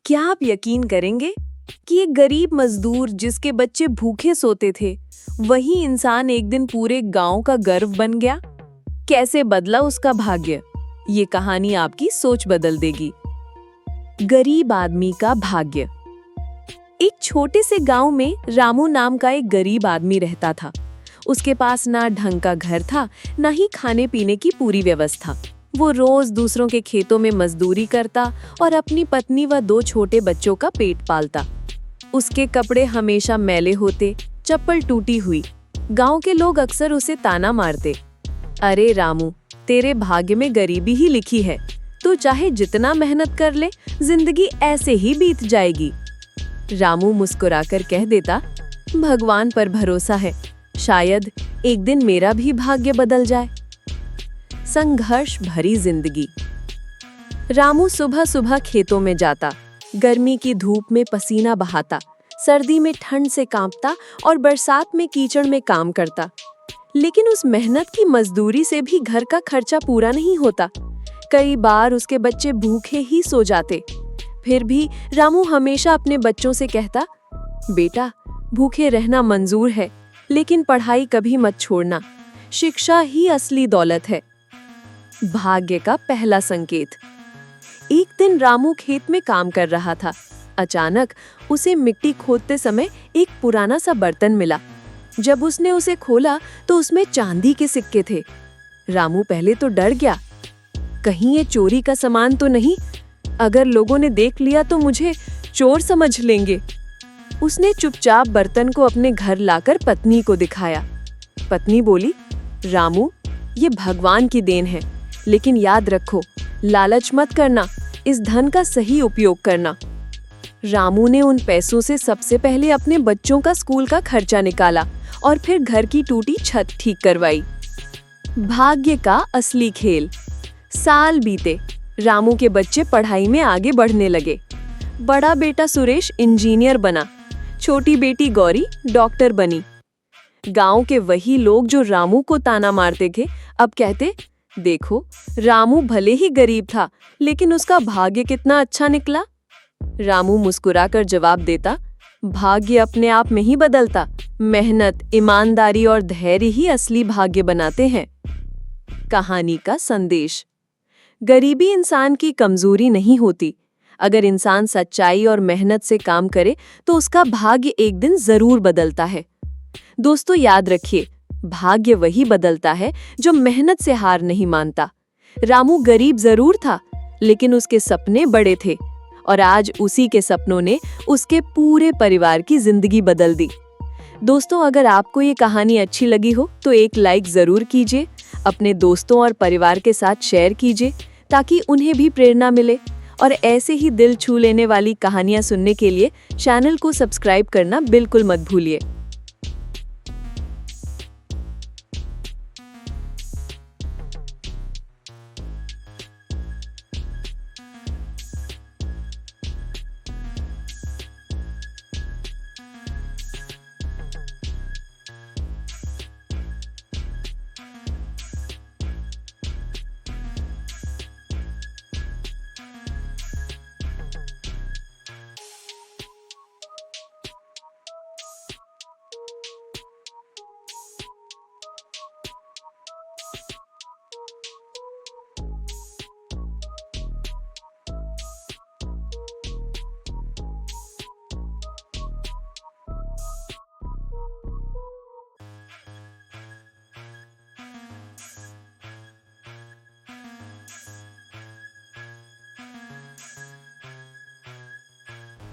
क्या आप यकीन करेंगे कि एक गरीब मजदूर जिसके बच्चे भूखे सोते थे, वही इंसान एक दिन पूरे गांव का गर्व बन गया। कैसे बदला उसका भाग्य? ये कहानी आपकी सोच बदल देगी। गरीब आदमी का भाग्य। एक छोटे से गांव में रामू नाम का एक गरीब आदमी रहता था। उसके पास ना ढंग का घर था, ना ही खाने पीने की पूरी व्यवस्था। वो रोज दूसरों के खेतों में मजदूरी करता और अपनी पत्नी व 2 छोटे बच्चों का पेट पालता। उसके कपड़े हमेशा मैले होते, चप्पल टूटी हुई। गांव के लोग अक्सर उसे ताना मारते, अरे रामू, तेरे भाग्य में गरीबी ही लिखी है, तू चाहे जितना मेहनत कर ले, जिंदगी ऐसे ही बीत जाएगी। रामू मुस्कुराकर कह देता, भगवान पर भरोसा है, शायद एक दिन मेरा भी भाग्य बदल जाए। संघर्ष भरी जिंदगी। रामू सुबह सुबह खेतों में जाता, गर्मी की धूप में पसीना बहाता, सर्दी में ठंड से कांपता और बरसात में कीचड़ में काम करता। लेकिन उस मेहनत की मजदूरी से भी घर का खर्चा पूरा नहीं होता। कई बार उसके बच्चे भूखे ही सो जाते। फिर भी रामू हमेशा अपने बच्चों से कहता, बेटा, भूखे रहना मंजूर है, लेकिन पढ़ाई कभी मत छोड़ना, शिक्षा ही असली दौलत है। भाग्य का पहला संकेत। एक दिन रामू खेत में काम कर रहा था। अचानक उसे मिट्टी खोदते समय एक पुराना सा बर्तन मिला। जब उसने उसे खोला तो उसमें चांदी के सिक्के थे। रामू पहले तो डर गया, कहीं ये चोरी का सामान तो नहीं? अगर लोगों ने देख लिया तो मुझे चोर समझ लेंगे। उसने चुपचाप बर्तन को अपने घर लाकर पत्नी को दिखाया। पत्नी बोली, रामू, ये भगवान की देन है, लेकिन याद रखो, लालच मत करना, इस धन का सही उपयोग करना। रामू ने उन पैसों से सबसे पहले अपने बच्चों का स्कूल का खर्चा निकाला और फिर घर की टूटी छत ठीक करवाई। भाग्य का असली खेल। साल बीते, रामू के बच्चे पढ़ाई में आगे बढ़ने लगे। बड़ा बेटा सुरेश इंजीनियर बना, छोटी बेटी गौरी डॉक्टर बनी। गांव के वही लोग जो रामू को ताना मारते थे, अब कहते, देखो, रामू भले ही गरीब था, लेकिन उसका भाग्य कितना अच्छा निकला। रामू मुस्कुराकर जवाब देता, भाग्य अपने आप में ही बदलता, मेहनत, ईमानदारी और धैर्य ही असली भाग्य बनाते हैं। कहानी का संदेश। गरीबी इंसान की कमजोरी नहीं होती। अगर इंसान सच्चाई और मेहनत से काम करे तो उसका भाग्य एक दिन जरूर बदलता है। दोस्तों, याद रखिए, भाग्य वही बदलता है जो मेहनत से हार नहीं मानता। रामू गरीब जरूर था, लेकिन उसके सपने बड़े थे और आज उसी के सपनों ने उसके पूरे परिवार की जिंदगी बदल दी। दोस्तों, अगर आपको ये कहानी अच्छी लगी हो तो एक लाइक जरूर कीजिए, अपने दोस्तों और परिवार के साथ शेयर कीजिए ताकि उन्हें भी प्रेरणा मिले। और ऐसे ही दिल छू लेने वाली कहानियां सुनने के लिए चैनल को सब्सक्राइब करना बिल्कुल मत भूलिए।